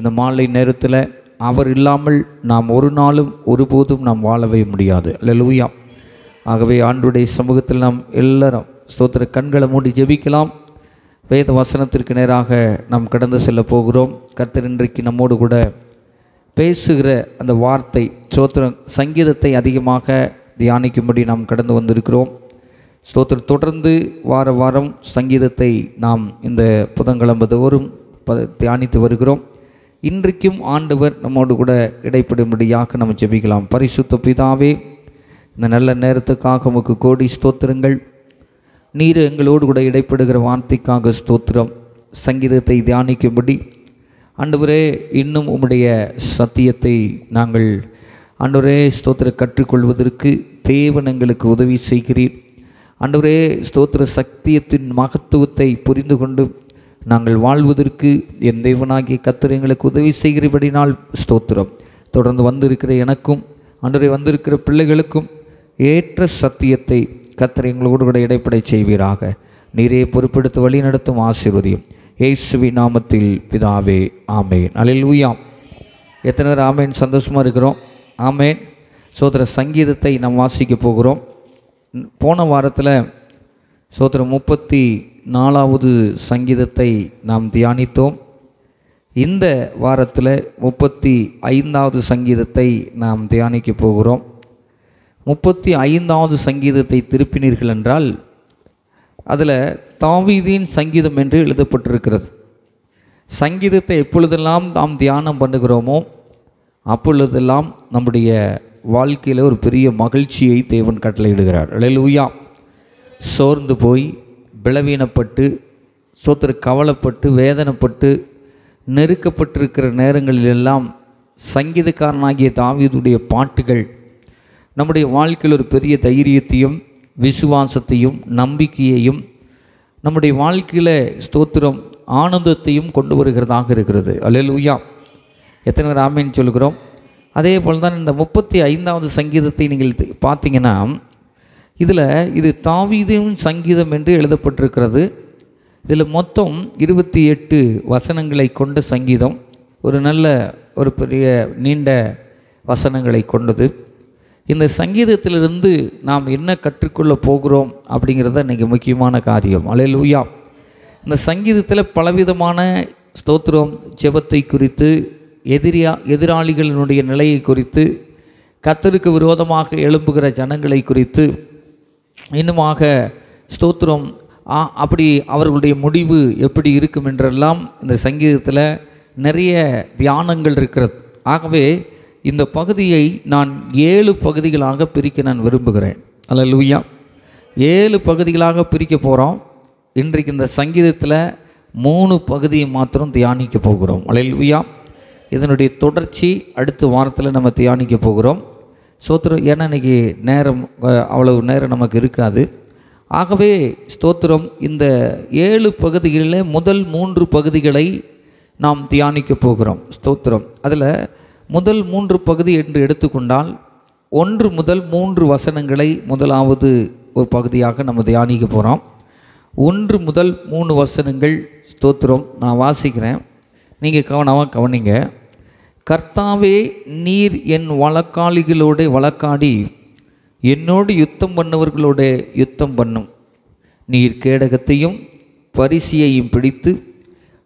இந்த மாலை நேரத்தில் அவர் இல்லாமல் நாம் ஒரு நாளும் ஒருபோதும் நாம் வாழவே முடியாது. அல்லேலூயா. ஆகவே ஆண்டவருடைய சமூகத்தில் நாம் எல்லாரும் ஸ்தோத்திர கண்களை மூடி ஜெபிக்கலாம். வேத வசனத்திற்கு நேராக நாம் கடந்து செல்ல போகிறோம். கர்த்தர் இன்றைக்கு நம்மோடு கூட பேசுகிற அந்த வார்த்தை ஸ்தோத்திரம் சங்கீதத்தை அதிகமாக தியானிக்கும்படி நாம் கடந்து வந்திருக்கிறோம். ஸ்தோத்திரம் தொடர்ந்து வார வாரம் சங்கீதத்தை நாம் இந்த புதன்கிழமை தோறும் தியானித்து வருகிறோம். இன்றைக்கும் ஆண்டவர் நம்மோடு கூட இடைப்படும்படியாக நம்ம ஜெபிக்கலாம். பரிசுத்த பிதாவே, இந்த நல்ல நேரத்துக்காக உமக்கு கோடி ஸ்தோத்திரங்கள். நீர் எங்களோடு கூட இடைப்படுகிற வார்த்தைக்காக ஸ்தோத்திரம். சங்கீதத்தை தியானிக்கும்படி ஆண்டவரே இன்னும் உம்முடைய சத்தியத்தை நாங்கள் ஆண்டவரே ஸ்தோத்திர கற்றுக்கொள்வதற்கு தேவன் எங்களுக்கு உதவி செய்கிறீர். ஆண்டவரே ஸ்தோத்திர சத்தியத்தின் மகத்துவத்தை புரிந்து கொண்டு நாங்கள் வாழ்வதற்கு என் தேவனாகிய கர்த்தர் எங்களுக்கு உதவி செய்கிறபடினால் ஸ்தோத்திரம். தொடர்ந்து வந்திருக்கிற எனக்கும் ஆண்டவரே வந்திருக்கிற பிள்ளைகளுக்கும் ஏற்ற சத்தியத்தை கர்த்தர் எங்களோடு கூட இடைப்படை செய்வீராக. நீரே பொறுப்பெடுத்து வழி நடத்தும் ஆசீர்வதியும் இயேசுவின் நாமத்தில் பிதாவே, ஆமேன். அல்லேலூயா. எத்தனை பேர் ஆமேன் சந்தோஷமாக இருக்கிறோம்? ஆமேன். சோதர சங்கீதத்தை நாம் வாசிக்க போகிறோம். போன வாரத்தில் சோதர 34வது சங்கீதத்தை நாம் தியானித்தோம். இந்த வாரத்தில் 35வது சங்கீதத்தை நாம் தியானிக்க போகிறோம். 35வது சங்கீதத்தை திருப்பினீர்கள் என்றால் அதில் தாவீதின் சங்கீதம் என்று எழுதப்பட்டிருக்கிறது. சங்கீதத்தை எப்பொழுதெல்லாம் நாம் தியானம் பண்ணுகிறோமோ அப்பொழுதெல்லாம் நம்முடைய வாழ்க்கையில் ஒரு பெரிய மகிழ்ச்சியை தேவன் கட்டளையிடுகிறார். அல்லேலூயா. சோர்ந்து போய் பலவீனப்பட்டு சோத்திர கவலைப்பட்டு வேதனைப்பட்டு நெருக்கப்பட்டிருக்கிற நேரங்களிலெல்லாம் சங்கீதக்காரனாகிய தாவீதுடைய பாட்டுகள் நம்முடைய வாழ்க்கையில் ஒரு பெரிய தைரியத்தையும் விசுவாசத்தையும் நம்பிக்கையையும் நம்முடைய வாழ்க்கையில் ஸ்தோத்திரம் ஆனந்தத்தையும் கொண்டு வருகிறதாக இருக்கிறது. அல்லேலூயா. எத்தனை பேர் ஆமேன்னு சொல்லுகிறோம்? அதே போல் தான் இந்த 35வது சங்கீதத்தை நீங்கள் பார்த்தீங்கன்னா இதில் இது தாவீதின் சங்கீதம் என்று எழுதப்பட்டிருக்கிறது. இதில் மொத்தம் 28 வசனங்களை கொண்ட சங்கீதம். ஒரு நல்ல ஒரு பெரிய நீண்ட வசனங்களை கொண்டது. இந்த சங்கீதத்திலிருந்து நாம் என்ன கற்றுக்கொள்ள போகிறோம் அப்படிங்கிறது இன்றைக்கி முக்கியமான காரியம். அல்லேலூயா. இந்த சங்கீதத்தில் பலவிதமான ஸ்தோத்திரம் ஜெபத்தை குறித்து எதிராளிகளினுடைய நிலையை குறித்து கர்த்தருக்கு விரோதமாக எழும்புகிற ஜனங்களை குறித்து இன்னுமாக ஸ்தோத்திரம் அப்படி அவர்களுடைய முடிவு எப்படி இருக்கும் என்றெல்லாம் இந்த சங்கீதத்தில் நிறைய தியானங்கள் இருக்கிறது. ஆகவே இந்த பகுதியை நான் 7 பகுதிகளாக பிரிக்க நான் விரும்புகிறேன். அல்லேலூயா. 7 பகுதிகளாக பிரிக்க போகிறோம். இன்றைக்கு இந்த சங்கீதத்தில் 3 பகுதியை மாத்திரம் தியானிக்க போகிறோம். அல்லேலூயா. இதனுடைய தொடர்ச்சி அடுத்த வாரத்தில் நம்ம தியானிக்க போகிறோம். ஸ்தோத்திரம். ஏன்னா இன்றைக்கி அவ்வளவு நேரம் நமக்கு இருக்காது. ஆகவே ஸ்தோத்திரம் இந்த 7 பகுதிகளில் முதல் 3 பகுதிகளை நாம் தியானிக்க போகிறோம். ஸ்தோத்திரம். அதில் முதல் 3 பகுதி என்று எடுத்துக்கொண்டால் 1 முதல் 3 வசனங்களை முதலாவது ஒரு பகுதியாக நம்ம தியானிக்க போகிறோம். 1 முதல் 3 வசனங்கள் ஸ்தோத்திரம் நான் வாசிக்கிறேன். நீங்கள் கவனிங்க. கர்த்தாவே, நீர் என் வழக்காளிகளோடு வழக்காடி என்னோடு யுத்தம் பண்ணவர்களோட யுத்தம் பண்ணும். நீர் கேடகத்தையும் பரிசியையும் பிடித்து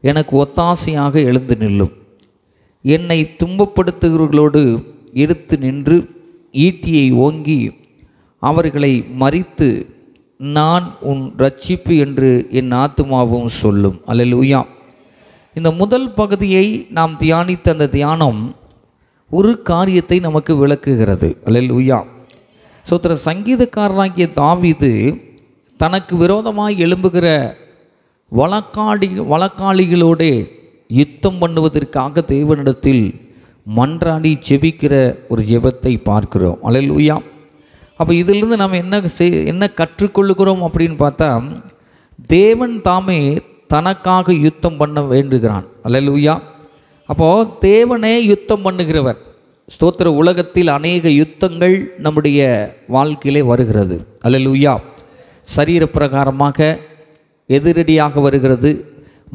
எனக்கு ஒத்தாசையாக எழுந்து நில்லும். என்னை துன்பப்படுத்துகிறவர்களோடு எதிர்த்து நின்று ஈட்டியை ஓங்கி அவர்களை மறித்து நான் உன் ரட்சிப்பு என்று என் ஆத்துமாவும் சொல்லும். அல்லேலூயா. இந்த முதல் பகுதியை நாம் தியானித்த அந்த தியானம் ஒரு காரியத்தை நமக்கு விளக்குகிறது. அல்லேலூயா. சோத்திர சங்கீதக்காரனாகிய தாவீது தனக்கு விரோதமாய் எழும்புகிற வழக்காளிகளோடு யுத்தம் பண்ணுவதற்காக தேவனிடத்தில் மன்றாடி ஜெபிக்கிற ஒரு ஜெபத்தை பார்க்கிறோம். அல்லேலூயா. அப்போ இதிலிருந்து நாம் என்ன கற்றுக்கொள்ளுகிறோம் அப்படின்னு பார்த்தா, தேவன் தாமே தனக்காக யுத்தம் பண்ண வேண்டுகிறான். அல்லேலூயா. அப்போது தேவனே யுத்தம் பண்ணுகிறவர். ஸ்தோத்திர. உலகத்தில் அநேக யுத்தங்கள் நம்முடைய வாழ்க்கையிலே வருகிறது. அல்லேலூயா. சரீர பிரகாரமாக எதிரடியாக வருகிறது,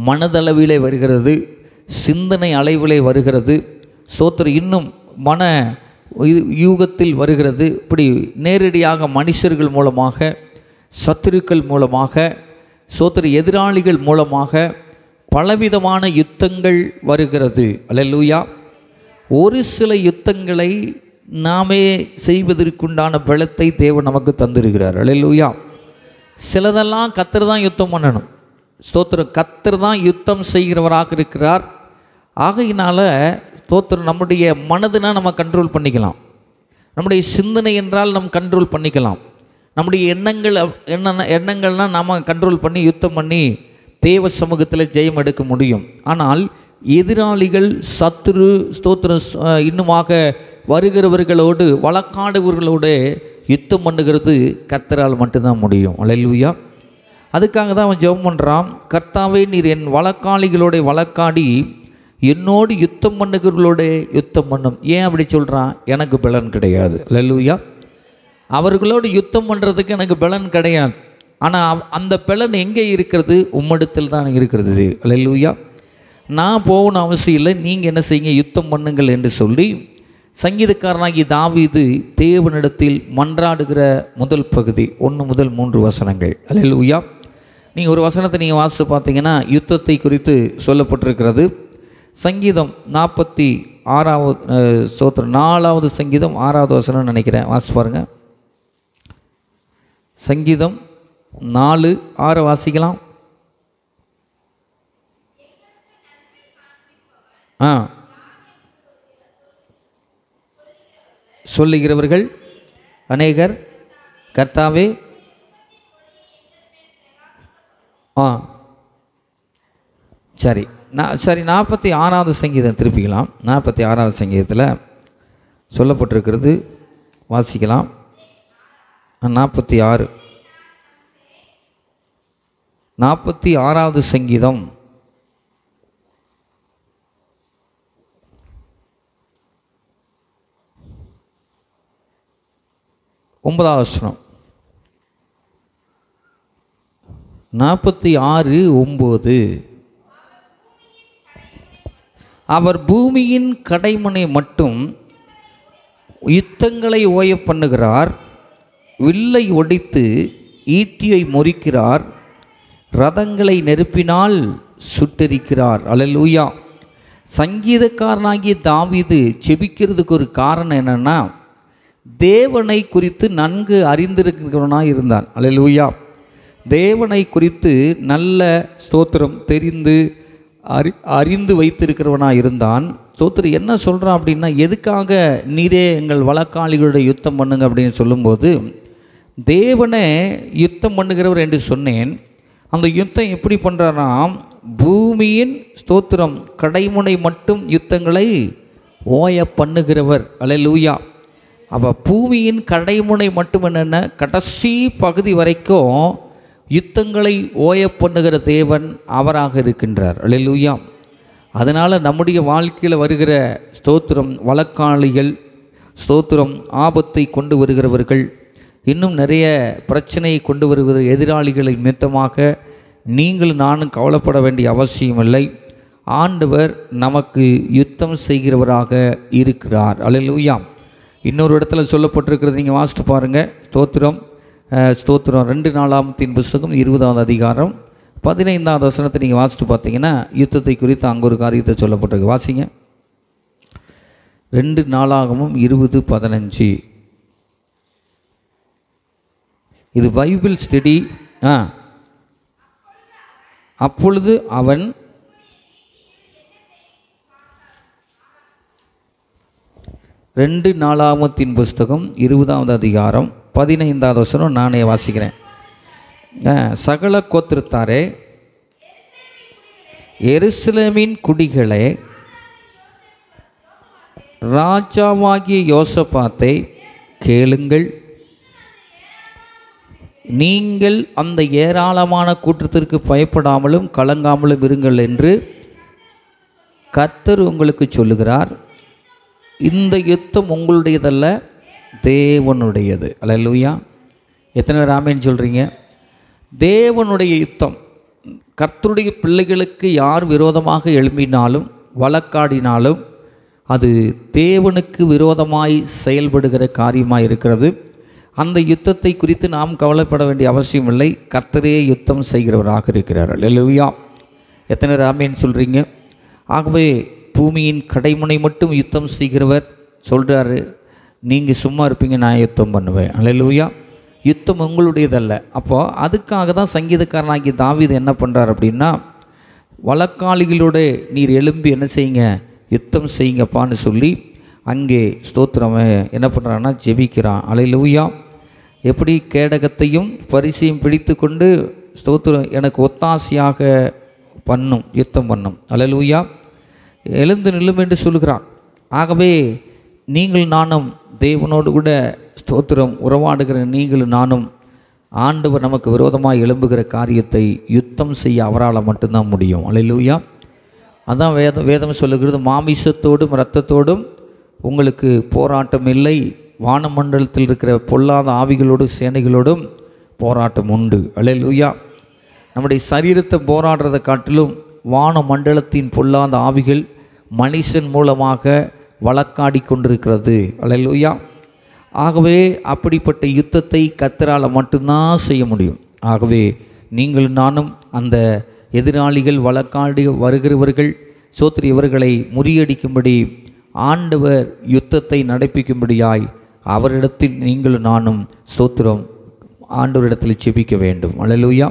மனதளவிலே வருகிறது, சிந்தனை அளவிலே வருகிறது. ஸ்தோத்திரம் இன்னும் மன யூகத்தில் வருகிறது. இப்படி நேரடியாக மனுஷர்கள் மூலமாக, சத்துருக்கள் மூலமாக, ஸ்தோத்திர எதிராளிகள் மூலமாக பலவிதமான யுத்தங்கள் வருகிறது. அல்லேலூயா. ஒரு சில யுத்தங்களை நாமே செய்வதற்குண்டான பலத்தை தேவன் நமக்கு தந்திருக்கிறார். அல்லேலூயா. சிலதெல்லாம் கர்த்தர் தான் யுத்தம் பண்ணணும். ஸ்தோத்திரம், கர்த்தர் தான் யுத்தம் செய்கிறவராக இருக்கிறார். ஆகையினால ஸ்தோத்திரம், நம்முடைய மனதுனா நம்ம கண்ட்ரோல் பண்ணிக்கலாம், நம்முடைய சிந்தனை என்றால் நம்ம கண்ட்ரோல் பண்ணிக்கலாம், நம்முடைய எண்ணங்கள்னால் நாம் கண்ட்ரோல் பண்ணி யுத்தம் பண்ணி தேவ சமூகத்தில் ஜெயம் எடுக்க முடியும். ஆனால் எதிராளிகள், சத்துரு, ஸ்தோத்திரம் இன்னுமாக வருகிறவர்களோடு, வழக்காடுவர்களோடு யுத்தம் பண்ணுகிறது கர்த்தரால் மட்டும்தான் முடியும். அல்லேலூயா. அதுக்காக தான் அவன் ஜெபம் பண்ணுறான். கர்த்தாவே, நீர் என் வழக்காளிகளோட வழக்காடி என்னோடு யுத்தம் பண்ணுகிறவர்களோட யுத்தம் பண்ணும். ஏன் அப்படி சொல்கிறான்? எனக்கு பலன் கிடையாது. அல்லேலூயா. அவர்களோடு யுத்தம் பண்ணுறதுக்கு எனக்கு பலன் கிடையாது. ஆனால் அந்த பலன் எங்கே இருக்கிறது? உம்மிடத்தில் தான் இருக்கிறது. அல்லேலூயா. நான் போகணும் அவசியம் இல்லை, நீங்கள் என்ன செய்யுங்க, யுத்தம் பண்ணுங்கள் என்று சொல்லி சங்கீதக்காரனாகி தாவீது தேவனிடத்தில் மன்றாடுகிற முதல் பகுதி 1 முதல் 3 வசனங்கள். அல்லேலூயா. நீங்கள் ஒரு வசனத்தை நீங்கள் வாசித்து பார்த்தீங்கன்னா யுத்தத்தை குறித்து சொல்லப்பட்டிருக்கிறது. சங்கீதம் 46வது ஸ்தோத்திரம் 4வது சங்கீதம் 6வது வசனம் நினைக்கிறேன், வாசித்து பாருங்கள். சங்கீதம் 4:6 வாசிக்கலாம். சொல்லுகிறவர்கள் அநேகர், கர்த்தாவே. சரி, 46வது சங்கீதம் திருப்பிக்கலாம். 46வது சங்கீதத்தில் சொல்லப்பட்டிருக்கிறது, வாசிக்கலாம். 46வது சங்கீதம் 9வது வசனம். 46:9. அவர் பூமியின் கடைமனை மட்டும் யுத்தங்களை ஓய பண்ணுகிறார், வில்லை ஒடித்து ஈட்டியை முறிக்கிறார், ரதங்களை நெருப்பினால் சுட்டெரிக்கிறார். அல்லேலூயா. சங்கீதக்காரனாகிய தாவீது செபிக்கிறதுக்கு ஒரு காரணம் என்னென்னா, தேவனை குறித்து நன்கு அறிந்திருக்கிறவனாக இருந்தான். அல்லேலூயா. தேவனை குறித்து நல்ல ஸ்தோத்திரம் தெரிந்து அறிந்து வைத்திருக்கிறவனாக இருந்தான். ஸ்தோத்திரம் என்ன சொல்கிறான் அப்படின்னா, எதுக்காக நீரே எங்கள் வழக்காளிகளுடைய யுத்தம் பண்ணுங்க அப்படின்னு சொல்லும்போது, தேவனே யுத்தம் பண்ணுகிறவர் என்று சொன்னேன். அந்த யுத்தம் எப்படி பண்ணுறாராம்? பூமியின் ஸ்தோத்திரம் கடைமுனை மட்டும் யுத்தங்களை ஓய பண்ணுகிறவர். அல்லேலூயா. அப்போ பூமியின் கடைமுனை மட்டும் என்னென்ன, கடைசி பகுதி வரைக்கும் யுத்தங்களை ஓய பண்ணுகிற தேவன் அவராக இருக்கின்றார். அல்லேலூயா. அதனால் நம்முடைய வாழ்க்கையில் வருகிற ஸ்தோத்திரம் வழக்காளிகள், ஸ்தோத்திரம் ஆபத்தை கொண்டு வருகிறவர்கள், இன்னும் நிறைய பிரச்சனையை கொண்டு வருகிற எதிராளிகளை நிமித்தமாக நீங்களும் நானும் கவலைப்பட வேண்டிய அவசியமில்லை. ஆண்டவர் நமக்கு யுத்தம் செய்கிறவராக இருக்கிறார். அல்லேலூயா. இன்னொரு இடத்துல சொல்லப்பட்டிருக்கிறது, நீங்கள் வாசித்து பாருங்கள். ஸ்தோத்திரம் 2 நாளாகமத்தின் புஸ்தகம் 20வது அதிகாரம் 15வது வசனத்தை நீங்கள் வாசித்து பார்த்தீங்கன்னா யுத்தத்தை குறித்து அங்கே ஒரு காரியத்தை சொல்லப்பட்டிருக்கு. வாசிங்க. 2 நாளாகமம் 20:15. இது பைபிள் ஸ்டடி. அப்பொழுது அவன் 2 நாளாகமத்தின் புஸ்தகம் 20வது அதிகாரம் 15வது வசனம் நானே வாசிக்கிறேன். சகல கோத்திரத்தாரே, எருசலேமின் குடிகளே, ராஜாவாகிய யோசபாத்தை கேளுங்கள். நீங்கள் அந்த ஏராளமான கூட்டத்திற்கு பயப்படாமலும் கலங்காமலும் இருங்கள் என்று கர்த்தர் உங்களுக்கு சொல்லுகிறார். இந்த யுத்தம் உங்களுடையதல்ல, தேவனுடையது. அல்லேலூயா. எத்தனை பேர் ஆமென் சொல்கிறீங்க? தேவனுடைய யுத்தம். கர்த்தருடைய பிள்ளைகளுக்கு யார் விரோதமாக எழும்பினாலும் வழக்காடினாலும் அது தேவனுக்கு விரோதமாய் செயல்படுகிற காரியமாக இருக்கிறது. அந்த யுத்தத்தை குறித்து நாம் கவலைப்பட வேண்டிய அவசியம் இல்லை. கர்த்தரே யுத்தம் செய்கிறவராக இருக்கிறார். அல்லேலூயா. எத்தனை ஆமென் சொல்கிறீங்க? ஆகவே பூமியின் கடைமுனை மட்டும் யுத்தம் செய்கிறவர் சொல்கிறாரு, நீங்கள் சும்மா இருப்பீங்க, நான் யுத்தம் பண்ணுவேன். அல்லேலூயா. யுத்தம் உங்களுடையதல்ல. அப்போது அதுக்காக தான் சங்கீதக்காரனாகிய தாவீது என்ன பண்ணுறார் அப்படின்னா, வழக்காளிகளோட நீர் எழும்பி என்ன செய்யுங்க, யுத்தம் செய்யுங்கப்பான்னு சொல்லி அங்கே ஸ்தோத்திரம் என்ன பண்ணுறான்னா ஜெபிக்கிறான். அல்லேலூயா. எப்படி கேடகத்தையும் பரிசையும் பிடித்து கொண்டு ஸ்தோத்திரம் எனக்கு ஒத்தாசையாக பண்ணும், யுத்தம் பண்ணும். அல்லேலூயா. எழுந்து நில்லும் என்று சொல்கிறான். ஆகவே நீங்கள் நானும் தேவனோடு கூட ஸ்தோத்திரம் உறவாடுகிற நீங்களும் நானும் ஆண்டவர் நமக்கு விரோதமாக எழும்புகிற காரியத்தை யுத்தம் செய்ய அவரால் மட்டும்தான் முடியும். அல்லேலூயா. அதான் வேதம் சொல்லுகிறது, மாமிசத்தோடும் இரத்தத்தோடும் உங்களுக்கு போராட்டம் இல்லை, வானமண்டலத்தில் இருக்கிற பொல்லாத ஆவிகளோடும் சேனைகளோடும் போராட்டம் உண்டு. அல்லேலூயா. நம்முடைய சரீரத்தை போராடுறதை காட்டிலும் வானமண்டலத்தின் பொல்லாத ஆவிகள் மனுஷன் மூலமாக வழக்காடி கொண்டிருக்கிறது. அல்லேலூயா. ஆகவே அப்படிப்பட்ட யுத்தத்தை கர்த்தரால் மட்டும்தான் செய்ய முடியும். ஆகவே நீங்கள் நானும் அந்த எதிராளிகள் வழக்காடி வருகிறவர்கள் இவர்களை முறியடிக்கும்படி ஆண்டவர் யுத்தத்தை நடப்பிக்கும்படியாய் அவரிடத்தில் நீங்களும் நானும் ஸ்தோத்திரம் ஆண்டவரிடத்தில் செபிக்க வேண்டும். அல்லேலூயா.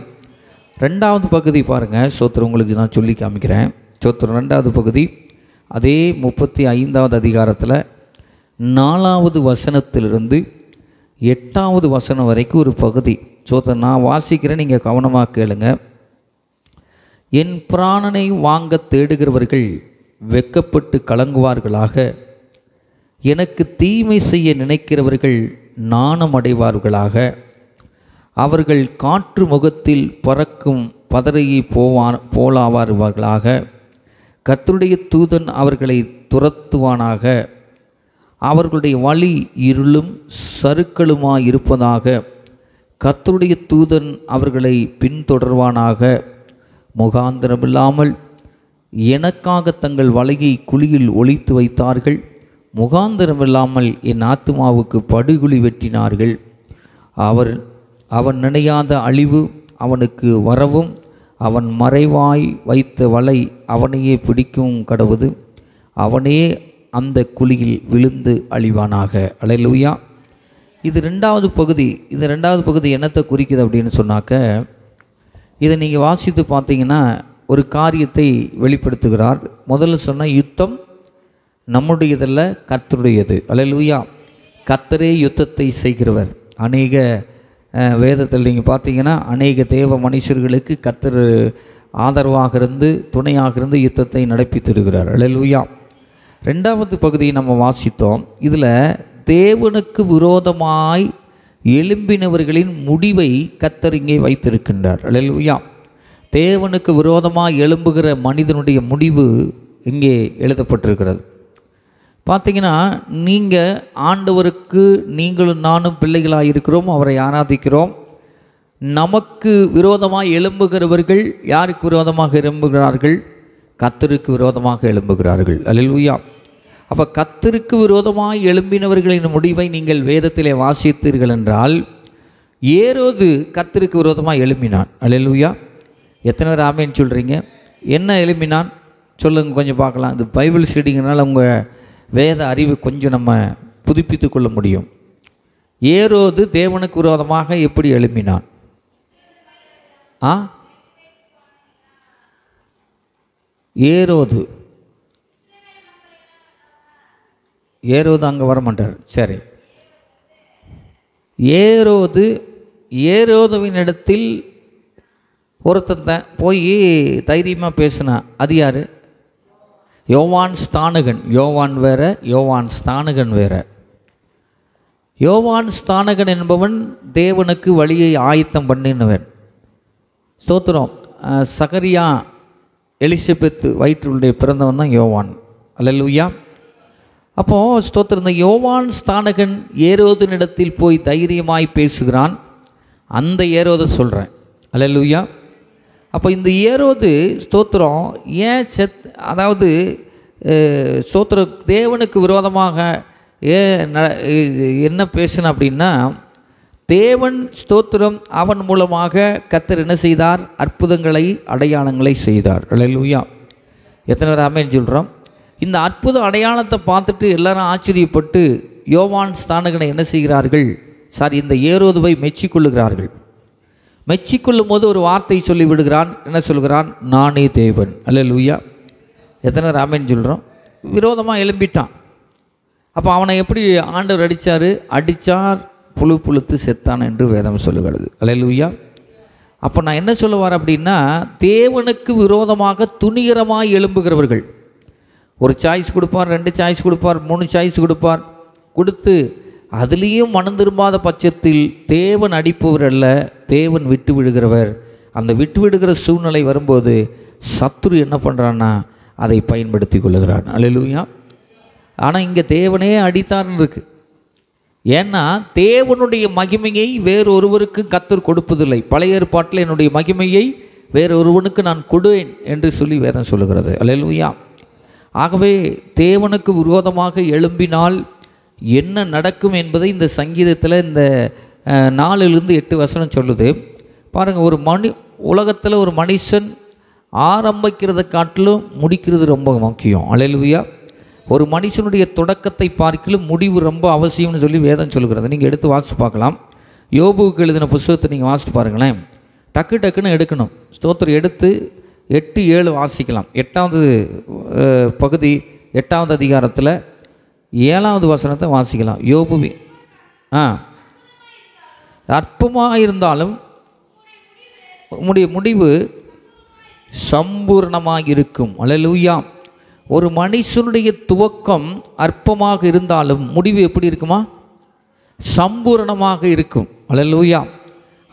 ரெண்டாவது பகுதி பாருங்கள். ஸ்தோத்திரம் உங்களுக்கு நான் சொல்லி காமிக்கிறேன். ஸ்தோத்திரம் ரெண்டாவது பகுதி அதே 35வது அதிகாரத்தில் 4வது வசனத்திலிருந்து 8வது வசனம் வரைக்கும் ஒரு பகுதி. ஸ்தோத்திரம் நான் வாசிக்கிறேன், நீங்கள் கவனமாக கேளுங்க. என் பிராணனை வாங்க தேடுகிறவர்கள் வெட்கப்பட்டு கலங்குவார்களாக, எனக்கு தீமை செய்ய நினைக்கிறவர்கள் நாணம் அடைவார்களாக. அவர்கள் காற்று முகத்தில் பறக்கும் பதறையை போலாவார்களாக. கர்த்தருடைய தூதன் அவர்களை துரத்துவானாக. அவர்களுடைய வழி இருளும் சறுக்களுமாய் இருப்பதாக. கர்த்தருடைய தூதன் அவர்களை பின்தொடர்வானாக. முகாந்திரமில்லாமல் எனக்காக தங்கள் வலையை குழியில் ஒளித்து வைத்தார்கள். முகாந்திரமில்லாமல் என் ஆத்துமாவுக்கு படுகுழி வெட்டினார்கள். அவன் நினையாத அழிவு அவனுக்கு வரவும், அவன் மறைவாய் வைத்த வலை அவனையே பிடிக்கவும் கடவுது. அவனே அந்த குழியில் விழுந்து அழிவானாக. அல்லேலூயா. இது ரெண்டாவது பகுதி. இந்த ரெண்டாவது பகுதி என்னத்தை குறிக்குது அப்படின்னு சொன்னாக்க, இதை நீங்கள் வாசித்து பார்த்தீங்கன்னா ஒரு காரியத்தை வெளிப்படுத்துகிறார். முதல்ல சொன்ன யுத்தம் நம்முடையதல்ல, கர்த்தருடையது. அல்லேலூயா. கர்த்தரே யுத்தத்தை செய்கிறவர். அநேக வேதத்தில் நீங்கள் பார்த்தீங்கன்னா அநேக தேவ மனுஷர்களுக்கு கர்த்தர் ஆதரவாக இருந்து துணையாக இருந்து யுத்தத்தை நடப்பித்திருக்கிறார். அல்லேலூயா. ரெண்டாவது பகுதியை நம்ம வாசித்தோம். இதில் தேவனுக்கு விரோதமாய் எழும்பினவர்களின் முடிவை கர்த்தர் இங்கே வைத்திருக்கின்றார். அல்லேலூயா. தேவனுக்கு விரோதமாக எழும்புகிற மனிதனுடைய முடிவு இங்கே எழுதப்பட்டிருக்கிறது. பார்த்தீங்கன்னா நீங்கள் ஆண்டவருக்கு நீங்களும் நானும் பிள்ளைகளாக இருக்கிறோம், அவரை ஆராதிக்கிறோம். நமக்கு விரோதமாக எழும்புகிறவர்கள் யாருக்கு விரோதமாக எழும்புகிறார்கள்? கர்த்தருக்கு விரோதமாக எழும்புகிறார்கள். அல்லேலூயா. அப்போ கர்த்தருக்கு விரோதமாக எழும்பினவர்களின் முடிவை நீங்கள் வேதத்திலே வாசித்தீர்கள் என்றால், ஏரோது கர்த்தருக்கு விரோதமாக எழும்பினான். அல்லேலூயா. எத்தனை பேர் ஆமேன்னு சொல்கிறீங்க? என்ன எழும்பினான் சொல்லுங்க, கொஞ்சம் பார்க்கலாம். இந்த பைபிள் ஸ்டடிங்கிறனால உங்கள் வேத அறிவு கொஞ்சம் நம்ம புதுப்பித்து கொள்ள முடியும். ஏரோது தேவனுக்கு விரோதமாக எப்படி எழும்பினான்? ஏரோது அங்கே வரமாட்டார். சரி, ஏரோதுவின் இடத்தில் ஒருத்தன் போய் தைரியமாக பேசினான். அது யார்? யோவான் ஸ்தானகன். யோவான் வேற, யோவான் ஸ்தானகன் வேற. யோவான் ஸ்தானகன் என்பவன் தேவனுக்கு வழியை ஆயத்தம் பண்ணினவன். ஸ்தோத்திரம். சகரியா எலிசபெத் வயிற்றுடைய பிறந்தவன் தான் யோவான். அல்லேலூயா. அப்போது ஸ்தோத்திரம், இந்த யோவான் ஸ்தானகன் ஏரோதினிடத்தில் போய் தைரியமாய் பேசுகிறான். அந்த ஏரோதை சொல்கிறேன். அல்லேலூயா. அப்போ இந்த ஏரோது ஸ்தோத்திரம் ஏன் அதாவது ஸ்தோத்திர தேவனுக்கு விரோதமாக என்ன பேசின அப்படின்னா, தேவன் ஸ்தோத்திரம் அவன் மூலமாக கர்த்தர் என்ன செய்தார்? அற்புதங்களை அடையாளங்களை செய்தார். அல்லேலூயா. எத்தனை பேர் ஆமென் சொல்கிறோம்? இந்த அற்புத அடையாளத்தை பார்த்துட்டு எல்லாரும் ஆச்சரியப்பட்டு யோவான் ஸ்நானகனை என்ன செய்கிறார்கள்? இந்த ஏரோதுவை மெச்சிக்கொள்ளுகிறார்கள். மெச்சிக்கொள்ளும் போது ஒரு வார்த்தை சொல்லி விடுகிறான். என்ன சொல்கிறான்? நானே தேவன். அல்லேலூயா. எத்தனை பேர் ஆமென் சொல்கிறோம்? விரோதமாக எழும்பிட்டான். அப்போ அவனை எப்படி ஆண்டவர் அடித்தார், புழு புழுத்து செத்தான் என்று வேதம் சொல்லுகிறது. அல்லேலூயா. அப்போ நான் என்ன சொல்லுவார் அப்படின்னா, தேவனுக்கு விரோதமாக துணிகரமாக எழும்புகிறவர்கள் ஒரு சாய்ஸ் கொடுப்பார், 2 சாய்ஸ் கொடுப்பார், 3 சாய்ஸ் கொடுத்து அதுலேயும் மனம் திரும்பாத பட்சத்தில் தேவன் அடிப்பவர் அல்ல, தேவன் விட்டு விடுகிறவர். அந்த விட்டு விடுகிற சூழ்நிலை வரும்போது சத்துரு என்ன பண்ணுறான்னா அதை பயன்படுத்தி கொள்ளுகிறான். அல்லேலூயா. ஆனால் இங்கே தேவனே அடித்தார்னு இருக்கு. ஏன்னா தேவனுடைய மகிமையை வேறொருவருக்கு கர்த்தர் கொடுப்பதில்லை. பழைய ஏற்பாட்டில் என்னுடைய மகிமையை வேறொருவனுக்கு நான் கொடுவேன் என்று சொல்லி வேதம் சொல்லுகிறது. அல்லேலூயா. ஆகவே தேவனுக்கு விரோதமாக எழும்பினால் என்ன நடக்கும் என்பதை இந்த சங்கீதத்தில் இந்த 4-8 வசனம் சொல்லுது. பாருங்கள், ஒரு உலகத்தில் ஒரு மனுஷன் ஆரம்பிக்கிறத காட்டிலும் முடிக்கிறது ரொம்ப முக்கியம். அல்லேலூயா. ஒரு மனுஷனுடைய தொடக்கத்தை பார்க்கலும் முடிவு ரொம்ப அவசியம்னு சொல்லி வேதம் சொல்லுகிறது. நீங்கள் எடுத்து வாசித்து பார்க்கலாம். யோபுவுக்கு எழுதின புத்தகத்தை நீங்கள் வாசித்து பாருங்களேன். டக்குன்னு எடுக்கணும். ஸ்தோத்திரம் எடுத்து 8-7 வாசிக்கலாம். 8வது பகுதி 8வது அதிகாரத்தில் 7வது வசனத்தை வாசிக்கலாம். யோபுவி அற்பமாக இருந்தாலும் உம்முடைய முடிவு சம்பூர்ணமாக இருக்கும். அல்லேலூயா. ஒரு மனுஷனுடைய துவக்கம் அற்பமாக இருந்தாலும் முடிவு எப்படி இருக்குமா? சம்பூர்ணமாக இருக்கும். அல்லேலூயா.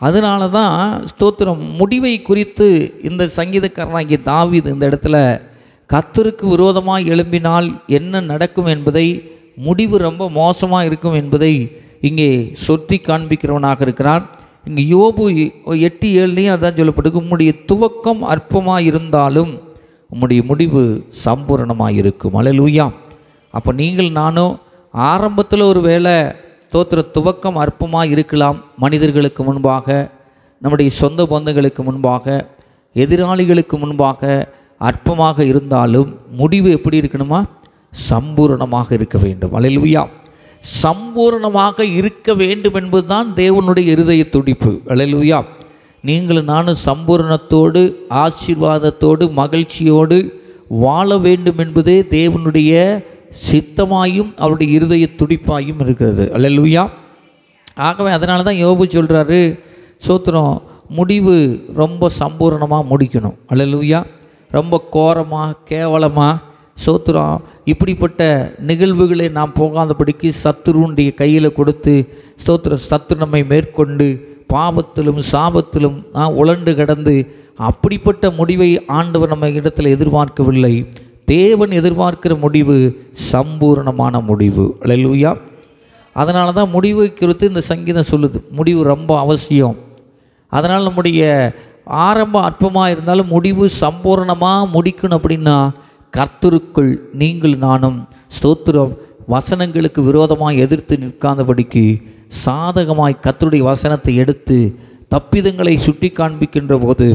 அதனால தான் ஸ்தோத்திரம் முடிவை குறித்து இந்த சங்கீதக்காரனாகிய தாவீது இந்த இடத்துல கர்த்தருக்கு விரோதமாக எழும்பினால் என்ன நடக்கும் என்பதை, முடிவு ரொம்ப மோசமாக இருக்கும் என்பதை இங்கே சொத்தி காண்பிக்கிறவனாக இருக்கிறான். இங்கே யோபு 8-7 அதான் சொல்லப்பட்டிருக்கு. உம்முடைய துவக்கம் அற்பமாக இருந்தாலும் உம்முடைய முடிவு சம்பூரணமாக இருக்கும். அல்லேலூயா. அப்போ நீங்கள் நானும் ஆரம்பத்தில் ஒரு வேளை ஸ்தோத்திர துவக்கம் அற்பமாக இருக்கலாம். மனிதர்களுக்கு முன்பாக, நம்முடைய சொந்த பந்தங்களுக்கு முன்பாக, எதிராளிகளுக்கு முன்பாக அற்பமாக இருந்தாலும் முடிவு எப்படி இருக்கணுமா? சம்பூரணமாக இருக்க வேண்டும். அல்லேலூயா. சம்பூரணமாக இருக்க வேண்டும் என்பதுதான் தேவனுடைய இருதய துடிப்பு. அல்லேலூயா. நீங்களும் நானும் சம்பூரணத்தோடு, ஆசீர்வாதத்தோடு, மகிழ்ச்சியோடு வாழ வேண்டும் என்பதே தேவனுடைய சித்தமாயும் அவருடைய இருதய துடிப்பாயும் இருக்கிறது. அல்லேலூயா. ஆகவே அதனால தான் யோபு சொல்கிறாரு, சோத்திரம் முடிவு ரொம்ப சம்பூரணமாக முடிக்கணும். அல்லேலூயா. ரொம்ப கோரமாக, கேவலமாக, சோத்திரம் இப்படிப்பட்ட நிகழ்வுகளை நாம் போகாதபடிக்கு சத்துருடைய கையில் கொடுத்து ஸ்தோத்திரம் சத்துரு நம்மை மேற்கொண்டு பாவத்திலும் சாபத்திலும் உழண்டு கிடந்து அப்படிப்பட்ட முடிவை ஆண்டவர் நம்ம இடத்துல எதிர்பார்க்கவில்லை. தேவன் எதிர்பார்க்கிற முடிவு சம்பூர்ணமான முடிவு. அல்லேலூயா. அதனால தான் முடிவை குறித்து இந்த சங்கீதம் சொல்லுது. முடிவு ரொம்ப அவசியம். அதனால் நம்முடைய ஆரம்ப அற்பமாக இருந்தாலும் முடிவு சம்பூர்ணமாக முடிக்கணும். அப்படின்னா கர்த்தருக்குள் நீங்கள் நானும் ஸ்தோத்திரம் வசனங்களுக்கு விரோதமாக எதிர்த்து நிற்காதபடிக்கு சாதகமாய் கர்த்தருடைய வசனத்தை எடுத்து தப்பிதங்களை சுட்டி காண்பிக்கின்ற போது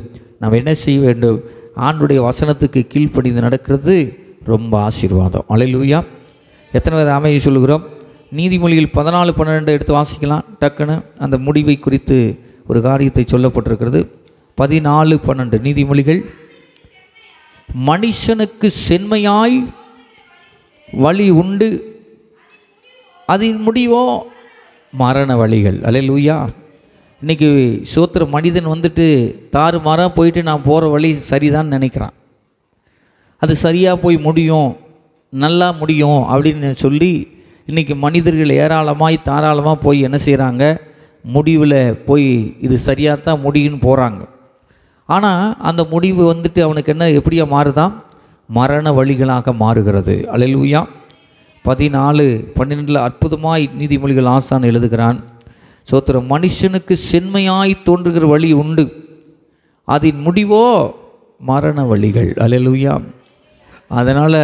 நாம் என்ன செய்ய வேண்டும்? ஆண்டுடைய வசனத்துக்கு கீழ்ப்படிந்து நடக்கிறது ரொம்ப ஆசீர்வாதம். அல்லேலூயா. எத்தனை பேர் அமைதி சொல்லுகிறோம்? நீதிமொழிகள் 14-12 எடுத்து வாசிக்கலாம். டக்குன்னு அந்த முடிவை குறித்து ஒரு காரியத்தை சொல்லப்பட்டிருக்கிறது. 14-12 நீதிமொழிகள். மனுஷனுக்கு செம்மையாய் வழி உண்டு, அதன் முடிவோ மரண வழிகள். அல்லேலூயா. இன்றைக்கி சோத்திர மனிதன் வந்துட்டு தாறுமாறாக போயிட்டு நான் போகிற வழி சரிதான் நினைக்கிறான். அது சரியாக போய் முடியும், நல்லா முடியும் அப்படின்னு சொல்லி இன்றைக்கி மனிதர்கள் ஏராளமாய் தாராளமாக போய் என்ன செய்கிறாங்க? முடிவில் போய் இது சரியாக தான் முடியும்னு போகிறாங்க. ஆனால் அந்த முடிவு வந்துட்டு அவனுக்கு என்ன எப்படியா மாறுதான்? மரண வழிகளாக மாறுகிறது. அல்லேலூயா. 14-12 அற்புதமாய் நீதிமொழிகள் ஆசான் எழுதுகிறான். சோத்திரம் மனுஷனுக்கு செம்மையாய் தோன்றுகிற வழி உண்டு, அதன் முடிவோ மரண வழிகள். அல்லேலூயா. அதனால்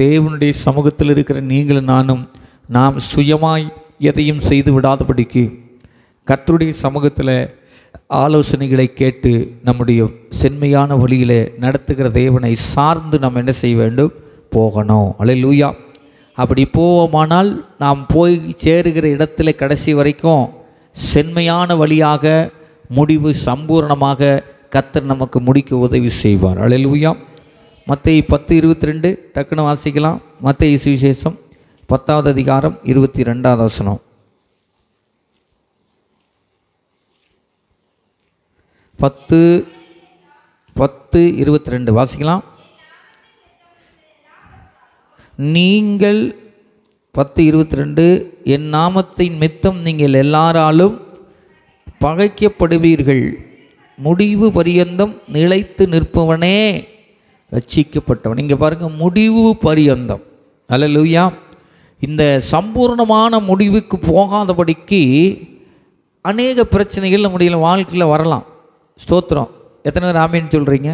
தேவனுடைய சமூகத்தில் இருக்கிற நீங்களும் நானும் நாம் சுயமாய் எதையும் செய்து விடாதபடிக்கு கர்த்தருடைய சமூகத்தில் ஆலோசனைகளை கேட்டு நம்முடைய செம்மையான வழியில் நடத்துகிற தேவனை சார்ந்து நாம் என்ன செய்ய வேண்டும்? போகணும். அல்லேலூயா. அப்படி போவோமானால் நாம் போய் சேருகிற இடத்துல கடைசி வரைக்கும் செம்மையான வழியாக முடிவு சம்பூர்ணமாக கர்த்தர் நமக்கு முடிக்க உதவி செய்வார். அல்லேலூயா. மத்தேயு 10:22 டக்குன்னு வாசிக்கலாம். மத்தேயு சுவிசேஷம் 10வது அதிகாரம் 22வது வசனம். 10:22 வாசிக்கலாம். நீங்கள் 10:22 என் நாமத்தின் நிமித்தம் நீங்கள் எல்லாராலும் பகைக்கப்படுவீர்கள், முடிவு பரியந்தம் நிலைத்து நிற்பவனே ரட்சிக்கப்பட்டவன். இங்கே பாருங்கள், முடிவு பரியந்தம். அல்லேலூயா. இந்த சம்பூர்ணமான முடிவுக்கு போகாதபடிக்கு அநேக பிரச்சனைகள் நம்முடைய வாழ்க்கையில் வரலாம். ஸ்தோத்திரம். எத்தனை பேர் ஆமேன்னு சொல்கிறீங்க?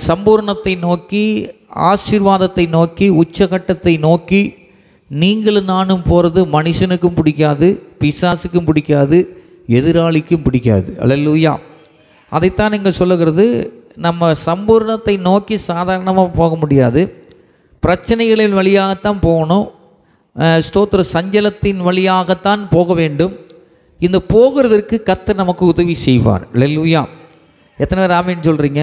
சம்பூர்ணத்தை நோக்கி, ஆசீர்வாதத்தை நோக்கி, உச்சகட்டத்தை நோக்கி நீங்களும் நானும் போகிறது மனுஷனுக்கும் பிடிக்காது, பிசாசுக்கும் பிடிக்காது, எதிராளிக்கும் பிடிக்காது. அல்லேலூயா. அதைத்தான் இங்கே சொல்லுகிறது. நம்ம சம்பூர்ணத்தை நோக்கி சாதாரணமாக போக முடியாது, பிரச்சனைகளின் வழியாகத்தான் போகணும். ஸ்தோத்திர சஞ்சலத்தின் வழியாகத்தான் போக வேண்டும். இந்த போகிறதற்கு கர்த்தர் நமக்கு உதவி செய்வார். அல்லேலூயா. எத்தனை பேர் ஆமேன்னு சொல்கிறீங்க?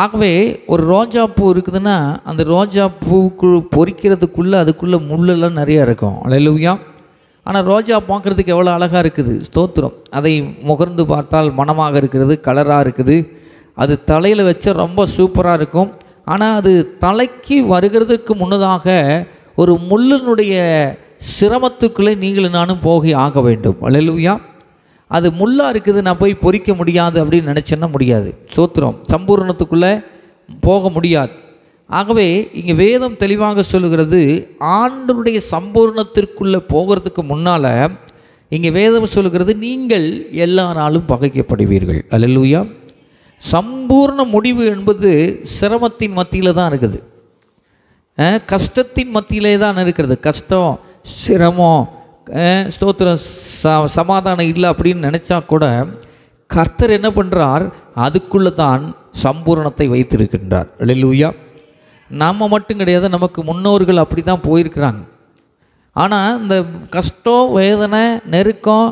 ஆகவே ஒரு ரோஜா பூ இருக்குதுன்னா அந்த ரோஜா பூக்கு பொறிக்கிறதுக்குள்ளே அதுக்குள்ளே முள்ளெல்லாம் நிறையா இருக்கும். அல்லேலூயா. ஆனால் ரோஜா பார்க்குறதுக்கு எவ்வளோ அழகாக இருக்குது. ஸ்தோத்திரம். அதை முகர்ந்து பார்த்தால் மனமாக இருக்கிறது, கலராக இருக்குது. அது தலையில் வச்ச ரொம்ப சூப்பராக இருக்கும். ஆனால் அது தலைக்கு வருகிறதுக்கு முன்னதாக ஒரு முள்ளினுடைய சிரமத்துக்குள்ளே நீங்களும் நானும் போகி ஆக வேண்டும். அல்லேலூயா. அது முள்ளாக இருக்குது, நான் போய் பொறிக்க முடியாது அப்படின்னு நினச்சேன்னா முடியாது. ஸ்தோத்திரம். சம்பூர்ணத்துக்குள்ளே போக முடியாது. ஆகவே இங்கே வேதம் தெளிவாக சொல்லுகிறது, ஆண்டவருடைய சம்பூர்ணத்திற்குள்ளே போகிறதுக்கு முன்னால் இங்கே வேதம் சொல்லுகிறது, நீங்கள் எல்லாராலும் பகைக்கப்படுவீர்கள். அல்லேலூயா. சம்பூர்ண முடிவு என்பது சிரமத்தின் மத்தியில் தான் இருக்குது, கஷ்டத்தின் மத்தியிலே தான் இருக்கிறது. கஷ்டம், சிரமம், ஸ்தோத்திரம், சமாதானம் இல்லை அப்படின்னு நினச்சா கூட கர்த்தர் என்ன பண்ணுறார்? அதுக்குள்ளே தான் சம்பூர்ணத்தை வைத்திருக்கின்றார். அல்லேலூயா. நம்ம மட்டும் கிடையாது, நமக்கு முன்னோர்கள் அப்படி தான் போயிருக்கிறாங்க. ஆனால் இந்த கஷ்டம், வேதனை, நெருக்கம்,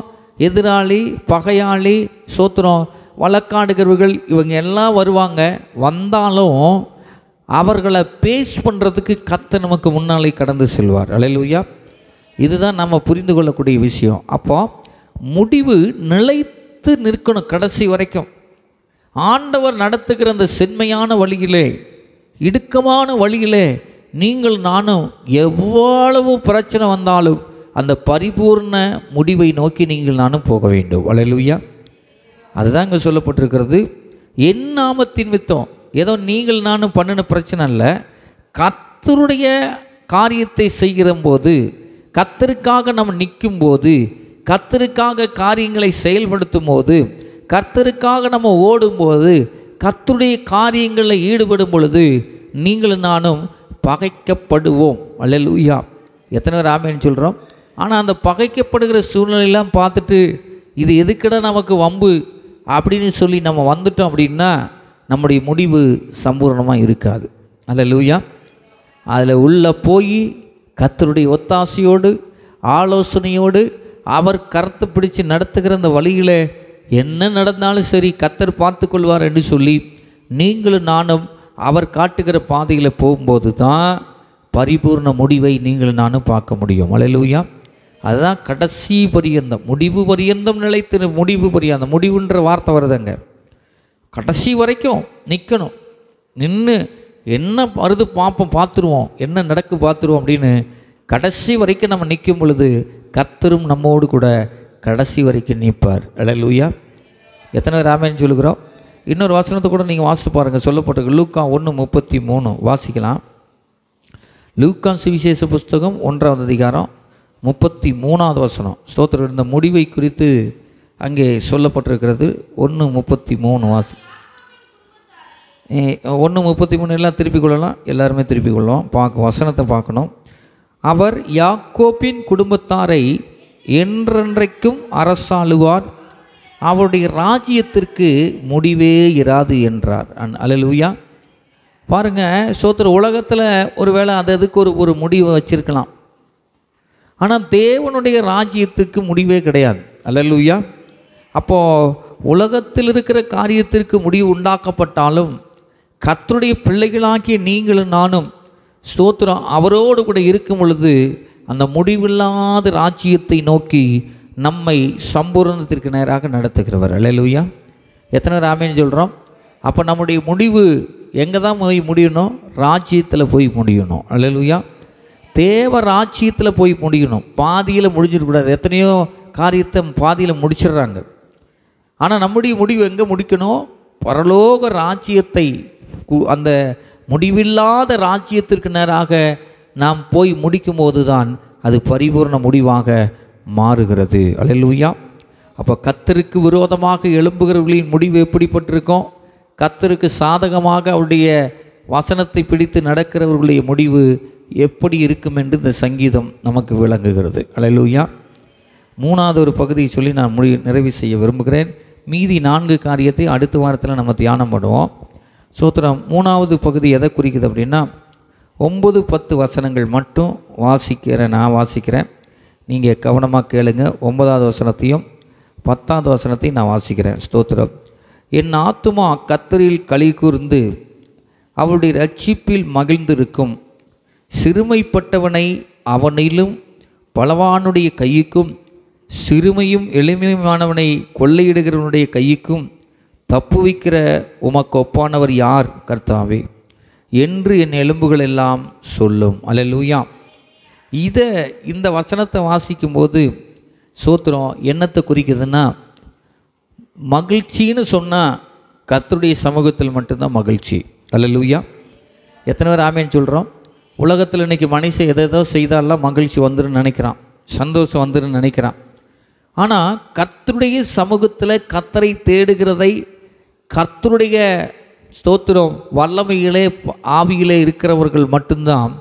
எதிராளி, பகையாளி, ஸ்தோத்திரம், வழக்காடுகிறவர்கள், இவங்க எல்லாம் வருவாங்க. வந்தாலும் அவர்களை பேஸ் பண்ணுறதுக்கு கர்த்தர் நமக்கு முன்னாலே கடந்து செல்வார். அல்லேலூயா. இதுதான் நம்ம புரிந்து கொள்ளக்கூடிய விஷயம். அப்போ முடிவு நிலைத்து நிற்கணும் கடைசி வரைக்கும். ஆண்டவர் நடத்துகிற அந்த செம்மையான வழியிலே, இடுக்கமான வழியிலே நீங்கள் நானும் எவ்வளவு பிரச்சனை வந்தாலும் அந்த பரிபூர்ண முடிவை நோக்கி நீங்கள் நானும் போக வேண்டும். அல்லேலூயா. அதுதான் இங்கே சொல்லப்பட்டிருக்கிறது. என் நாமத்தின் நிமித்தம், ஏதோ நீங்கள் நானும் பண்ணின பிரச்சனை இல்லை, கர்த்தருடைய காரியத்தை செய்கிற போது, கர்த்தருக்காக நம்ம நிற்கும்போது, கர்த்தருக்காக காரியங்களை செயல்படுத்தும் போது, கர்த்தருக்காக நம்ம ஓடும்போது, கர்த்தருடைய காரியங்களில் ஈடுபடும் பொழுது நீங்களும் நானும் பகைக்கப்படுவோம். அல்லேலூயா. எத்தனை பேர் ஆமேன்னு சொல்கிறோம்? ஆனால் அந்த பகைக்கப்படுகிற சூழ்நிலையெல்லாம் பார்த்துட்டு இது எதுக்கிட நமக்கு வம்பு அப்படின்னு சொல்லி நம்ம வந்துட்டோம் அப்படின்னா நம்முடைய முடிவு சம்பூர்ணமாக இருக்காது. அல்லேலூயா. அதில் உள்ளே போய் கர்த்தருடைய ஒத்தாசையோடு, ஆலோசனையோடு, அவர் கருத்து பிடிச்சு நடத்துகிற அந்த வழியில் என்ன நடந்தாலும் சரி கர்த்தர் பார்த்து கொள்வார் என்று சொல்லி நீங்களும் நானும் அவர் காட்டுகிற பாதையில் போகும்போது தான் பரிபூர்ண முடிவை நீங்களும் நானும் பார்க்க முடியும். அல்லேலூயா. அதுதான் கடைசி பரியந்தம், முடிவு பரியந்தம் நிலைத்து, முடிவு பரியந்தம், முடிவுன்ற வார்த்தை வருதுங்க. கடைசி வரைக்கும் நிற்கணும். நின்று என்ன வருது பார்ப்போம், பார்த்துருவோம், என்ன நடக்கு பார்த்துருவோம் அப்படின்னு கடைசி வரைக்கும் நம்ம நிற்கும் பொழுது கர்த்தரும் நம்மோடு கூட கடைசி வரைக்கும் நிற்பார். அல்லேலூயா. எத்தனை பேர் ஆமென் சொல்லுகிறோம்? இன்னொரு வசனத்தை கூட நீங்கள் வாசித்து பாருங்கள். சொல்லப்பட்டிருக்கு லூக்கா 1:33 வாசிக்கலாம். லூக்கா சுவிசேஷ புஸ்தகம் 1வது அதிகாரம் 33வது வசனம். ஸ்தோத்திரம். இந்த முடிவை குறித்து அங்கே சொல்லப்பட்டிருக்கிறது. 1:33 வாசி. 1:33 எல்லாம் திருப்பிக் கொள்ளலாம், எல்லாருமே திருப்பிக் கொள்ளலாம். வசனத்தை பார்க்கணும். அவர் யாக்கோபின் குடும்பத்தாரை என்றென்றைக்கும் அரசாளுவார், அவருடைய ராஜ்யத்திற்கு முடிவே இராது என்றார். அல்லேலூயா. பாருங்கள், சோத்திர உலகத்தில் ஒருவேளை அதுக்கு ஒரு முடிவை வச்சிருக்கலாம், ஆனால் தேவனுடைய ராஜ்யத்துக்கு முடிவே கிடையாது. அல்லேலூயா. அப்போது உலகத்தில் இருக்கிற காரியத்திற்கு முடிவு உண்டாக்கப்பட்டாலும் கர்த்தருடைய பிள்ளைகளாகிய நீங்களும் நானும் ஸ்தோத்திரம் அவரோடு கூட இருக்கும் பொழுது அந்த முடிவில்லாத ராஜ்யத்தை நோக்கி நம்மை சம்பூரணத்திற்கு நேராக நடத்துகிறவர். அல்லேலூயா. எத்தனை ஆமென் சொல்கிறோம்? அப்போ நம்முடைய முடிவு எங்கே தான் போய் முடியணும்? ராஜ்யத்தில் போய் முடியணும். அல்லேலூயா. தேவ ராஜ்யத்தில் போய் முடியணும். பாதியில் முடிஞ்சிடக்கூடாது. எத்தனையோ காரியத்தை பாதியில் முடிச்சிடுறாங்க. ஆனால் நம்முடைய முடிவு எங்கே முடிக்கணும்? பரலோக ராஜ்யத்தை, அந்த முடிவில்லாத ராஜ்யத்திற்கு நேராக நாம் போய் முடிக்கும் போது தான் அது பரிபூர்ண முடிவாக மாறுகிறது. அல்லேலூயா. அப்போ கர்த்தருக்கு விரோதமாக எழும்புகிறவர்களின் முடிவு எப்படிப்பட்டிருக்கும்? கர்த்தருக்கு சாதகமாக அவருடைய வசனத்தை பிடித்து நடக்கிறவர்களுடைய முடிவு எப்படி இருக்கும் என்று இந்த சங்கீதம் நமக்கு விளங்குகிறது. அல்லேலூயா. மூணாவது ஒரு பகுதியை சொல்லி நான் நிறைவு செய்ய விரும்புகிறேன். மீதி 4 காரியத்தை அடுத்த வாரத்தில் நம்ம தியானம் பண்ணுவோம். சோத்திரம். மூணாவது பகுதி எதை குறிக்குது அப்படின்னா 9-10 வசனங்கள் மட்டும் நான் வாசிக்கிறேன். நீங்கள் கவனமாக கேளுங்க. 9வது வசனத்தையும் 10வது வசனத்தையும் நான் வாசிக்கிறேன். ஸ்தோத்திரம். என் ஆத்துமா கர்த்தரில் களி கூர்ந்து அவருடைய இரட்சிப்பில் மகிழ்ந்திருக்கும். சிறுமைப்பட்டவனை அவனிலும் பலவானுடைய கையுக்கும் சிறுமையும் எளிமையானவனை கொள்ளையிடுகிறவனுடைய கையுக்கும் தப்புவிக்கிற உமக்கு ஒப்பானவர் யார் கர்த்தாவே என்று என் எலும்புகள் எல்லாம் சொல்லும். அல்லேலூயா. இந்த வசனத்தை வாசிக்கும்போது சோத்திரம் என்னத்தை குறிக்குதுன்னா, மகிழ்ச்சின்னு சொன்னால் கர்த்தருடைய சமூகத்தில் மட்டும்தான் மகிழ்ச்சி. அல்லேலூயா. எத்தனை பேர் ஆமேன்னு சொல்கிறோம்? உலகத்தில் இன்றைக்கி மனுஷன் எதோ செய்தாலாம் மகிழ்ச்சி வந்துருன்னு நினைக்கிறான், சந்தோஷம் வந்துருன்னு நினைக்கிறான். ஆனால் கர்த்தருடைய சமூகத்தில் கர்த்தரை தேடுகிறதை, கர்த்தருடைய ஸ்தோத்திரம் வல்லமையிலே ஆவியிலே இருக்கிறவர்கள் மட்டும்தான்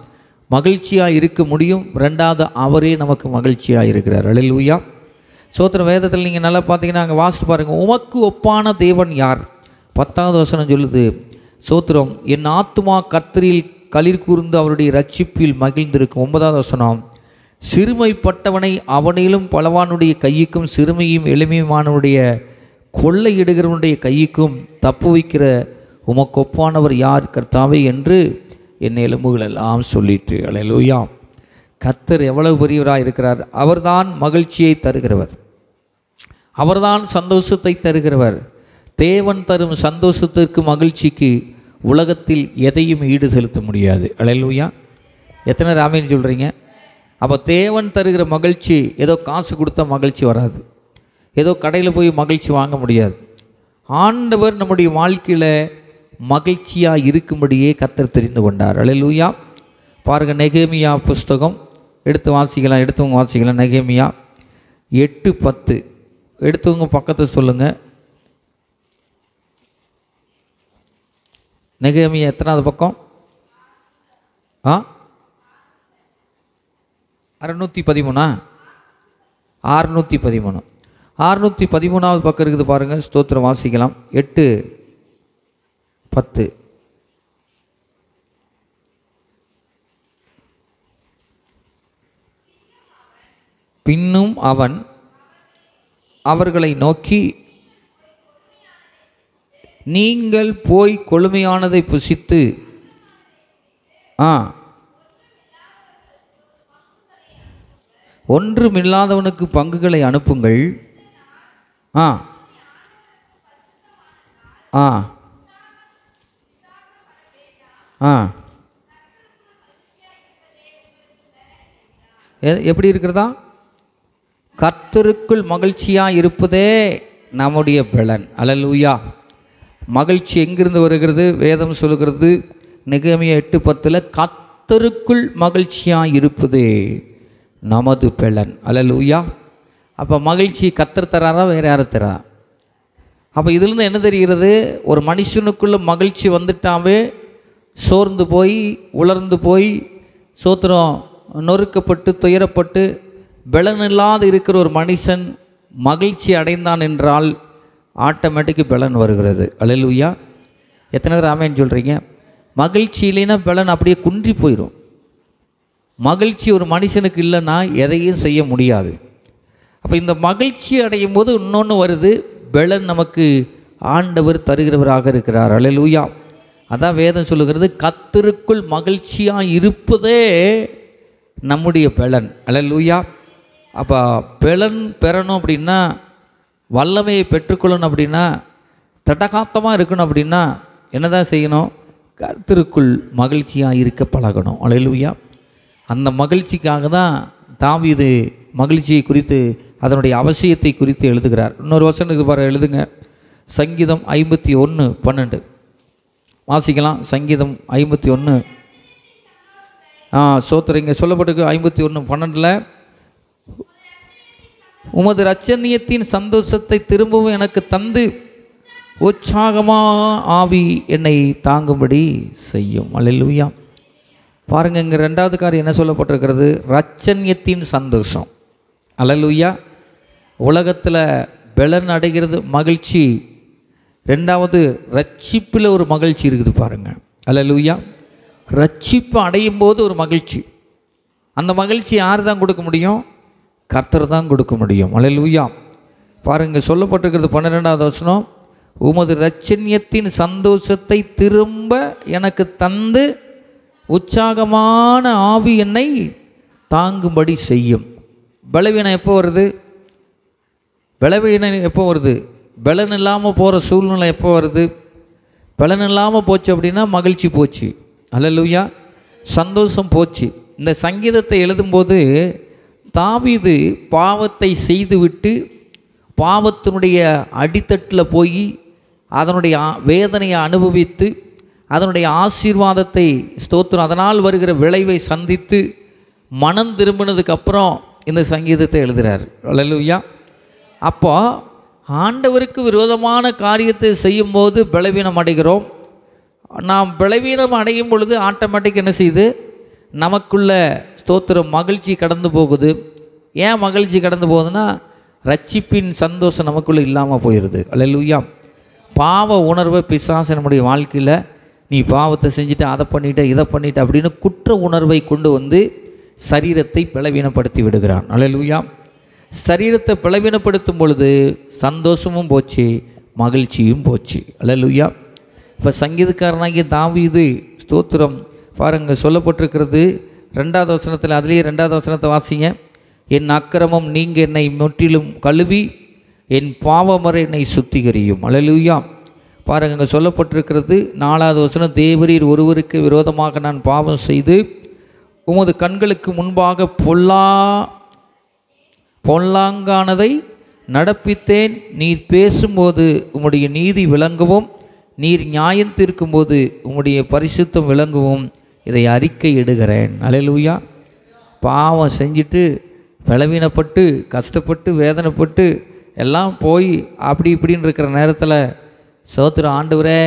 மகிழ்ச்சியாக இருக்க முடியும். ரெண்டாவது, அவரே நமக்கு மகிழ்ச்சியாக இருக்கிறார். அல்லேலூயா. ஸ்தோத்திரம். வேதத்தில் நீங்கள் நல்லா பார்த்தீங்கன்னா அங்கே வாசித்து பாருங்கள். உமக்கு ஒப்பான தேவன் யார்? 10வது வசனம் சொல்லுது. ஸ்தோத்திரம். என் ஆத்துமா கர்த்தரில் களிர் கூர்ந்து அவருடைய இரட்சிப்பில் மகிழ்ந்திருக்கும். 9வது வசனம். சிறுமைப்பட்டவனை அவனிலும் பலவானுடைய கையுக்கும் சிறுமையும் எளிமையுமானவனுடைய கொள்ளையிடுகிறவனுடைய கையுக்கும் தப்புவிக்கிற உமக்கு ஒப்பானவர் யார் கர்த்தாவே என்று என் எலும்புகள் எல்லாம் சொல்லிட்டு. அல்லேலூயா. கர்த்தர் எவ்வளவு பெரியவராக இருக்கிறார்! அவர்தான் மகிழ்ச்சியை தருகிறவர், அவர்தான் சந்தோஷத்தை தருகிறவர். தேவன் தரும் சந்தோஷத்திற்கு மகிழ்ச்சிக்கு உலகத்தில் எதையும் ஈடு செலுத்த முடியாது. அல்லேலூயா. எத்தனை ஆமென் சொல்கிறீங்க? அப்போ தேவன் தருகிற மகிழ்ச்சி ஏதோ காசு கொடுத்தா மகிழ்ச்சி வராது, ஏதோ கடையில் போய் மகிழ்ச்சி வாங்க முடியாது. ஆண்டவர் நம்முடைய வாழ்க்கையில் மகிழ்ச்சியாக இருக்கும்படியே கர்த்தர் தெரிந்து கொண்டார். அல்லேலூயா. பாருங்கள், நெகேமியா புஸ்தகம் எடுத்து எடுத்தவங்க வாசிக்கலாம். நெகேமியா 8:10 எடுத்தவங்க பக்கத்தை சொல்லுங்கள். நெகேமியா எத்தனாவது பக்கம்? 613. 613. 613வது பக்கம் இருக்குது பாருங்கள். ஸ்தோத்திரம். வாசிக்கலாம். 8:10. பின்னும் அவன் அவர்களை நோக்கி, நீங்கள் போய் கொழுமையானதை புசித்து ஒன்றுமில்லாதவனுக்கு பங்குகளை அனுப்புங்கள். எப்படி இருக்கிறதா? கர்த்தருக்குள் மகிழ்ச்சியாக இருப்பதே நம்முடைய பலன். அல்லேலூயா. மகிழ்ச்சி எங்கிருந்து வருகிறது? வேதம் சொல்லுகிறது நெகேமியா 8:10 கர்த்தருக்குள் மகிழ்ச்சியாக இருப்பதே நமது பலன். அல்லேலூயா. அப்போ மகிழ்ச்சி கர்த்தர் தராரா வேறு யாரும் தரா? அப்போ இதிலிருந்து என்ன தெரிகிறது? ஒரு மனுஷனுக்குள்ளே மகிழ்ச்சி வந்துட்டாவே சோர்ந்து போய் உலர்ந்து போய் சோத்திரம் நொறுக்கப்பட்டு துயரப்பட்டு பலனில்லாது இருக்கிற ஒரு மனுஷன் மகிழ்ச்சி அடைந்தான் என்றால் ஆட்டோமேட்டிக்கு பலன் வருகிறது. அல்லேலூயா. எத்தனை பேர் ஆமென் சொல்கிறீங்க? மகிழ்ச்சி இல்லைன்னா பலன் அப்படியே குன்றி போயிடும். மகிழ்ச்சி ஒரு மனுஷனுக்கு இல்லைன்னா எதையும் செய்ய முடியாது. அப்போ இந்த மகிழ்ச்சி அடையும் போது இன்னொன்று வருது, பலன் நமக்கு ஆண்டவர் தருகிறவராக இருக்கிறார். அல்லேலூயா. அதான் வேதம் சொல்லுகிறது, கர்த்தருக்குள் மகிழ்ச்சியாக இருப்பதே நம்முடைய பலன். அல்லேலூயா. அப்போ பலன் பெறணும் அப்படின்னா, வல்லமையை பெற்றுக்கொள்ளணும் அப்படின்னா, தடகாத்தமாக இருக்கணும் அப்படின்னா என்ன தான் செய்யணும்? கர்த்தருக்குள் மகிழ்ச்சியாக இருக்க பழகணும். அல்லேலூயா. அந்த மகிழ்ச்சிக்காக தான் தாவீது மகிழ்ச்சியை குறித்து அதனுடைய அவசியத்தை குறித்து எழுதுகிறார். இன்னொரு வசனம் பாரு, எழுதுங்க. சங்கீதம் 51:12 வாசிக்கலாம். சங்கீதம் 51 சோத்திரம் சொல்லப்பட்டிருக்கு. 51:12 உமது இரட்சணியத்தின் சந்தோஷத்தை திரும்பவும் எனக்கு தந்து உற்சாகமாக ஆவி என்னை தாங்கும்படி செய்யும். அல்லேலூயா. பாருங்க, இங்கே ரெண்டாவது காரியம் என்ன சொல்லப்பட்டிருக்கிறது? இரட்சணியத்தின் சந்தோஷம். அல்லேலூயா. உலகத்தில் பலன் அடைகிறது மகிழ்ச்சி. ரெண்டாவது ரட்சிப்பில் ஒரு மகிழ்ச்சி இருக்குது பாருங்கள். அல்லேலூயா. ரட்சிப்பு அடையும் போது ஒரு மகிழ்ச்சி. அந்த மகிழ்ச்சி யார் தான் கொடுக்க முடியும்? கர்த்தர் தான் கொடுக்க முடியும். அல்லேலூயா. பாருங்கள், சொல்லப்பட்டிருக்கிறது 12வது வசனம், உமது இரட்சணியத்தின் சந்தோஷத்தை திரும்ப எனக்கு தந்து உற்சாகமான ஆவி என்னை தாங்கும்படி செய்யும். பலவீனம் எப்போ வருது? பலவீனம் எப்போ வருது? பலன் இல்லாமல் போகிற சூழ்நிலை எப்போ வருது? பலன் இல்லாமல் போச்சு அப்படின்னா மகிழ்ச்சி போச்சு. அல்லேலூயா. சந்தோஷம் போச்சு. இந்த சங்கீதத்தை எழுதும்போது தாவீது பாவத்தை செய்துவிட்டு பாவத்தினுடைய அடித்தட்டில் போய் அதனுடைய வேதனையை அனுபவித்து அதனுடைய ஆசீர்வாதத்தை ஸ்தோத்திரம் அதனால் வருகிற விளைவை சந்தித்து மனம் திரும்பினதுக்கப்புறம் இந்த சங்கீதத்தை எழுதுகிறார். அல்லேலூயா. அப்போ ஆண்டவருக்கு விரோதமான காரியத்தை செய்யும்போது பலவீனம் அடைகிறோம். நாம் பலவீனம் அடையும் பொழுது ஆட்டோமேட்டிக் என்ன செய்யுது? நமக்குள்ள ஸ்தோத்திரம் மகிழ்ச்சி கடந்து போகுது. ஏன் மகிழ்ச்சி கடந்து போகுதுன்னா, ரட்சிப்பின் சந்தோஷம் நமக்குள்ளே இல்லாமல் போயிடுது. அல்லேலூயா. பாவ உணர்வை பிசாசு நம்முடைய வாழ்க்கையில், நீ பாவத்தை செஞ்சுட்டு அதை பண்ணிட்ட இதை பண்ணிட்ட அப்படின்னு குற்ற உணர்வை கொண்டு வந்து சரீரத்தை பலவீனப்படுத்தி விடுகிறான். அல்லேலூயா. சரீரத்தை பலவீனப்படுத்தும் பொழுது சந்தோஷமும் போச்சு, மகிழ்ச்சியும் போச்சு. அல்லேலூயா. இப்போ சங்கீதக்காரனாகிய தாவீது ஸ்தோத்திரம் பாருங்கள், சொல்லப்பட்டிருக்கிறது 2வது வசனத்தில். அதுலேயே 2வது வசனத்தை வாசிங்க. என் அக்கிரமம் நீங்க என்னை முற்றிலும் கழுவி என் பாவமறை என்னை சுத்திகரியும். அல்லேலூயா. பாருங்கள், இங்கே சொல்லப்பட்டிருக்கிறது 4வது வசனம், தேவரீர் ஒருவருக்கு விரோதமாக நான் பாவம் செய்து உமது கண்களுக்கு முன்பாக பொல்லாங்கானதை நடப்பித்தேன். நீர் பேசும்போது உம்முடைய நீதி விளங்கவும் நீர் நியாயம் தீர்க்கும்போது உம்முடைய பரிசுத்தம் விளங்கவும் இதை அறிக்கை இடுகிறேன். அல்லேலூயா. பாவம் செஞ்சுட்டு பலவீனப்பட்டு கஷ்டப்பட்டு வேதனைப்பட்டு எல்லாம் போய் அப்படி இப்படின்னு இருக்கிற நேரத்தில் ஸ்தோத்திரம், ஆண்டவரே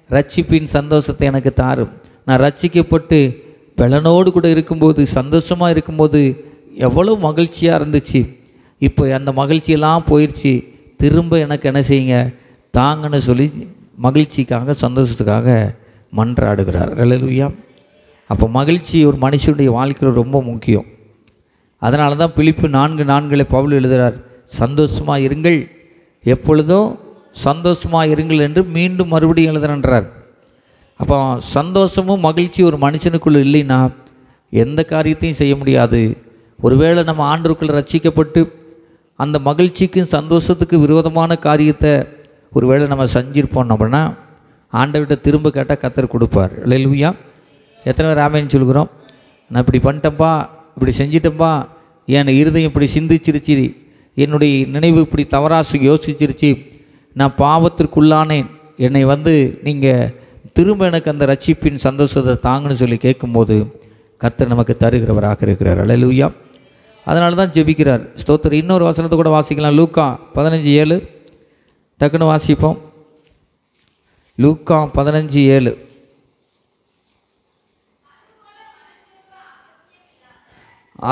ரட்சிப்பின் சந்தோஷத்தை எனக்கு தாரும். நான் ரட்சிக்கப்பட்டு பலனோடு கூட இருக்கும்போது சந்தோஷமாக இருக்கும்போது எவ்வளோ மகிழ்ச்சியாக இருந்துச்சு, இப்போ அந்த மகிழ்ச்சியெல்லாம் போயிடுச்சு, திரும்ப எனக்கு என்ன செய்யுங்க தாங்கன்னு சொல்லி மகிழ்ச்சிக்காக சந்தோஷத்துக்காக மன்றாடுகிறார். அல்லேலூயா. அப்போ மகிழ்ச்சி ஒரு மனுஷனுடைய வாழ்க்கையில் ரொம்ப முக்கியம். அதனால தான் பிலிப்பு 4:4 பவுல் எழுதுகிறார், சந்தோஷமாக இருங்கள், எப்பொழுதும் சந்தோஷமாக இருங்கள் என்று மீண்டும் மறுபடியும் எழுதுறார். அப்போ சந்தோஷமும் மகிழ்ச்சி ஒரு மனுஷனுக்குள்ளே இல்லைன்னா எந்த காரியத்தையும் செய்ய முடியாது. ஒருவேளை நம்ம ஆண்டவருக்குள்ளே ரட்சிக்கப்பட்டு அந்த மகிழ்ச்சிக்கும் சந்தோஷத்துக்கு விரோதமான காரியத்தை ஒருவேளை நம்ம செஞ்சிருப்போம் அப்படின்னா ஆண்டவர்கிட்ட திரும்ப கேட்டால் கர்த்தர் கொடுப்பார். அல்லேலூயா. எத்தனை பேர் ஆமென் சொல்கிறோம்? நான் இப்படி பண்ணிட்டேன்ப்பா, இப்படி செஞ்சிட்டேன்ப்பா, என் இருதயம் இப்படி சிந்திச்சிருச்சு, என்னுடைய நினைவு இப்படி தவறாக யோசிச்சிருச்சு, நான் பாவத்திற்குள்ளானேன், என்னை நீங்கள் திரும்ப எனக்கு அந்த ரட்சிப்பின் சந்தோஷத்தை தாங்கன்னு சொல்லி கேட்கும்போது கர்த்தர் நமக்கு தருகிறவராக இருக்கிறார். அல்லேலூயா. அதனால தான் ஜெபிக்கிறார். ஸ்தோத்திரம். இன்னொரு வசனத்தை கூட வாசிக்கலாம். லூக்கா 15:7 டக்குன்னு வாசிப்போம். லூக்கா 15:7.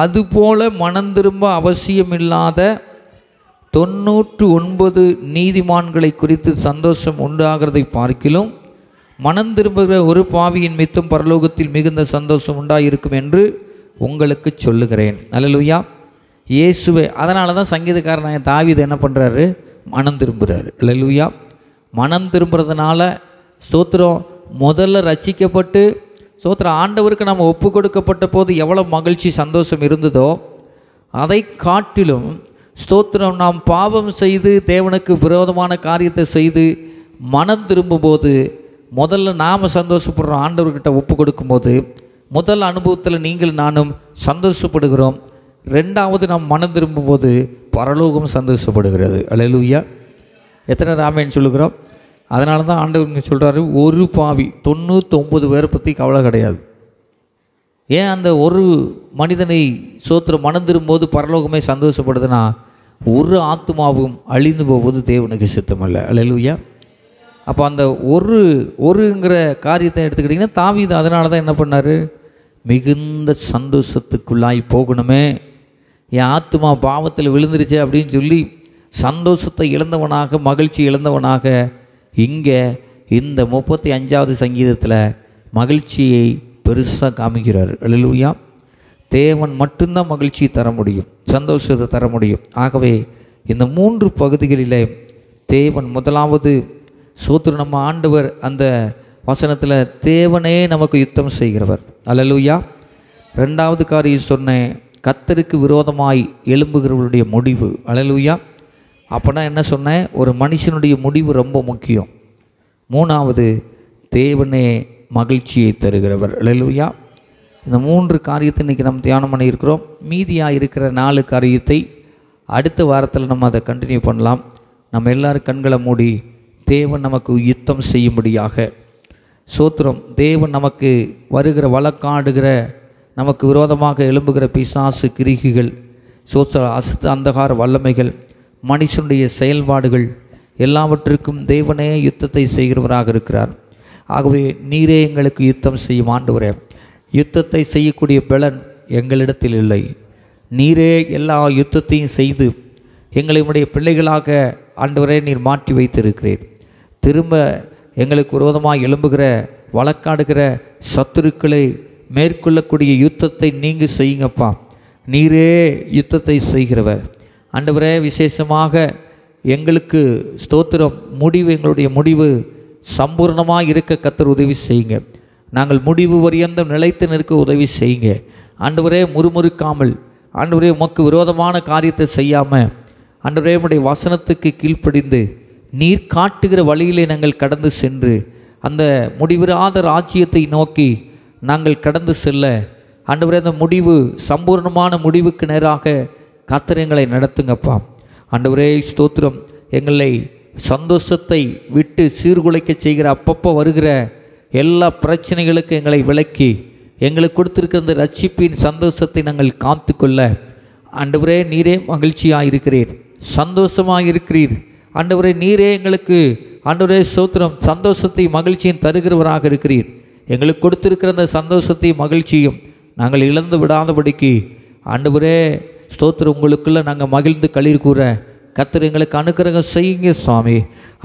அதுபோல மனம் திரும்ப அவசியமில்லாத 99 நீதிமான்களை குறித்து சந்தோஷம் உண்டாகிறதை பார்க்கிலும் மனம் திரும்புகிற ஒரு பாவியின் மித்தம் பரலோகத்தில் மிகுந்த சந்தோஷம் உண்டாயிருக்கும் என்று உங்களுக்கு சொல்லுகிறேன். அல்லேலூயா. இயேசுவே. அதனால தான் சங்கீதக்காரன் தாவீது என்ன பண்ணுறாரு? மனம் திரும்புகிறாரு. அல்லேலூயா. மனம் திரும்புறதுனால ஸ்தோத்திரம், முதல்ல ரட்சிக்கப்பட்டு ஸ்தோத்திரம் ஆண்டவருக்கு நம்ம ஒப்பு கொடுக்கப்பட்ட போது எவ்வளோ மகிழ்ச்சி சந்தோஷம் இருந்ததோ அதை காட்டிலும் ஸ்தோத்திரம் நாம் பாவம் செய்து தேவனுக்கு விரோதமான காரியத்தை செய்து மனம் திரும்பும்போது முதல்ல நாம் சந்தோஷப்படுறோம். ஆண்டவர்கிட்ட ஒப்பு கொடுக்கும்போது முதல் அனுபவத்தில் நீங்கள் நானும் சந்தோஷப்படுகிறோம். ரெண்டாவது நாம் மனம் திரும்பும்போது பரலோகம் சந்தோஷப்படுகிறது. அல்லேலூயா. எத்தனை ராமேன்னு சொல்லுகிறோம்? அதனால தான் ஆண்டவர் சொல்கிறாரு, ஒரு பாவி 99 பேரை பற்றி கவலை கிடையாது. ஏன் அந்த ஒரு மனிதனை ஸ்தோத்திரம் மனம் திரும்பும்போது பரலோகமே சந்தோஷப்படுதுன்னா, ஒரு ஆத்மாவும் அழிந்து போவது தேவனுக்கு சித்தமல்ல. அல்லேலூயா. அப்போ அந்த ஒருங்கிற காரியத்தை எடுத்துக்கிட்டிங்கன்னா தாவீது அதனால தான் என்ன பண்ணார்? மிகுந்த சந்தோஷத்துக்குள்ளாய் போகணுமே, என் ஆத்மா பாவத்தில் விழுந்துருச்சு அப்படின்னு சொல்லி சந்தோஷத்தை இழந்தவனாக, மகிழ்ச்சி இழந்தவனாக இங்கே இந்த 35வது சங்கீதத்தில் மகிழ்ச்சியை பெருசாக காமிக்கிறார். அல்லேலூயா. தேவன் மட்டும்தான் மகிழ்ச்சியை தர முடியும், சந்தோஷத்தை தர முடியும். ஆகவே இந்த 3 பகுதிகளிலே தேவன் முதலாவது சோத்திரம் நம்ம ஆண்டவர் அந்த வசனத்தில் தேவனே நமக்கு யுத்தம் செய்கிறவர். அல்லேலூயா. ரெண்டாவது காரியம் சொன்னேன், கர்த்தருக்கு விரோதமாய் எழும்புகிறவருடைய முடிவு. அல்லேலூயா. அப்போனா என்ன சொன்னேன்? ஒரு மனுஷனுடைய முடிவு ரொம்ப முக்கியம். மூணாவது, தேவனே மகிழ்ச்சியை தருகிறவர். அல்லேலூயா. இந்த 3 காரியத்தை இன்றைக்கி நம்ம தியானம் பண்ணியிருக்கிறோம். மீதியாக இருக்கிற 4 காரியத்தை அடுத்த வாரத்தில் நம்ம அதை கண்டினியூ பண்ணலாம். நம்ம எல்லோரும் கண்களை மூடி தேவன் நமக்கு யுத்தம் செய்யும்படியாக சோத்திரம். தேவன் நமக்கு வருகிற வழக்காடுகிற நமக்கு விரோதமாக எழும்புகிற பிசாசு கிரிகிகள், சோத்திர அசுத்த அந்தகார வல்லமைகள், மனுஷனுடைய செயல்பாடுகள் எல்லாவற்றுக்கும் தேவனே யுத்தத்தை செய்கிறவராக இருக்கிறார். ஆகவே நீரே எங்களுக்கு யுத்தம் செய்யும் ஆண்டவரே. யுத்தத்தை செய்யக்கூடிய பலன் எங்களிடத்தில் இல்லை. நீரே எல்லா யுத்தத்தையும் செய்து எங்களை உடைய பிள்ளைகளாக ஆண்டவரே நீர் மாற்றி வைத்திருக்கிறீர். திரும்ப எங்களுக்கு விரோதமாக எழும்புகிற வழக்காடுகிற சத்துருக்களை மேற்கொள்ளக்கூடிய யுத்தத்தை நீங்கள் செய்யுங்கப்பா. நீரே யுத்தத்தை செய்கிறவர் ஆண்டவரே. விசேஷமாக எங்களுக்கு ஸ்தோத்திரம், முடிவு, எங்களுடைய முடிவு சம்பூர்ணமாக இருக்க கர்த்தர் உதவி செய்யுங்க. நாங்கள் முடிவு வரியந்தம் நிலைத்து நிற்க உதவி செய்யுங்க ஆண்டவரே. முறுமுறுக்காமல் ஆண்டவரே உமக்கு விரோதமான காரியத்தை செய்யாமல் ஆண்டவரே உம்முடைய வசனத்துக்கு கீழ்ப்படிந்து நீர் காட்டுகிற வழியிலே நாங்கள் கடந்து சென்று அந்த முடிவிராத ராஜ்யத்தை நோக்கி நாங்கள் கடந்து செல்ல ஆண்டவரே அந்த முடிவு சம்பூர்ணமான முடிவுக்கு நேராக கர்த்தர் எங்களை நடத்துங்கப்பா. ஆண்டவரே ஸ்தோத்திரம். எங்களை சந்தோஷத்தை விட்டு சீர்குலைக்க செய்கிற அப்பப்போ வருகிற எல்லா பிரச்சனைகளுக்கு எங்களை விலக்கி எங்களுக்கு கொடுத்திருக்கிற இந்த ரட்சிப்பின் சந்தோஷத்தை நாங்கள் காத்துக்கொள்ள ஆண்டவரே நீரே மகிழ்ச்சியாக இருக்கிறீர், சந்தோஷமாக இருக்கிறீர். ஆண்டவரே நீரே எங்களுக்கு ஆண்டவரே ஸ்தோத்திரம் சந்தோஷத்தை மகிழ்ச்சியும் தருகிறவராக இருக்கிறீர். எங்களுக்கு கொடுத்திருக்கிற அந்த சந்தோஷத்தையும் மகிழ்ச்சியும் நாங்கள் இழந்து விடாதபடிக்கு ஆண்டவரே ஸ்தோத்திரம் உங்களுக்குள்ளே நாங்கள் மகிழ்ந்து களீர் கூற கர்த்தர் எங்களுக்கு அனுக்கிரகம் செய்யுங்க சுவாமி.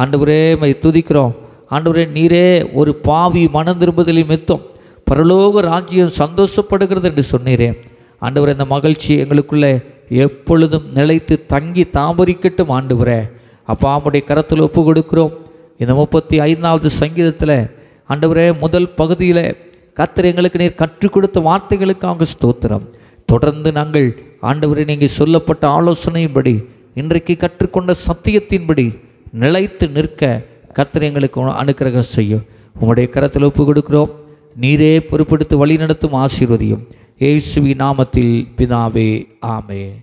ஆண்டவரே மை துதிக்கிறோம். ஆண்டவரே நீரே ஒரு பாவி மனம் திரும்புதலில் மித்தம் பரலோக ராஜ்யம் சந்தோஷப்படுகிறது என்று சொன்னீரே. ஆண்டவரே இந்த மகிழ்ச்சி எங்களுக்குள்ளே எப்பொழுதும் நிலைத்து தங்கி தாமரிக்கட்டும் ஆண்டவரே. அப்பா உம்முடைய கரத்தில் ஒப்பு கொடுக்கிறோம். இந்த 35வது சங்கீதத்தில் ஆண்டவரே முதல் பகுதியில் கர்த்தர் எங்களுக்கு நீர் கற்றுக் கொடுத்த வார்த்தைகளுக்காக ஸ்தோத்திரம். தொடர்ந்து நாங்கள் ஆண்டவரே நீங்கள் சொல்லப்பட்ட ஆலோசனையின்படி இன்றைக்கு கற்றுக்கொண்ட சத்தியத்தின்படி நிலைத்து நிற்க கர்த்தர் எங்களுக்கு அனுக்கிரகம் செய்யும். உம்முடைய கரத்தில் ஒப்பு கொடுக்கிறோம். நீரே பொறுப்படுத்தி வழி நடத்தும் ஆசீர்வதியும். இயேசுவின் நாமத்தில் பிதாவே, ஆமென்.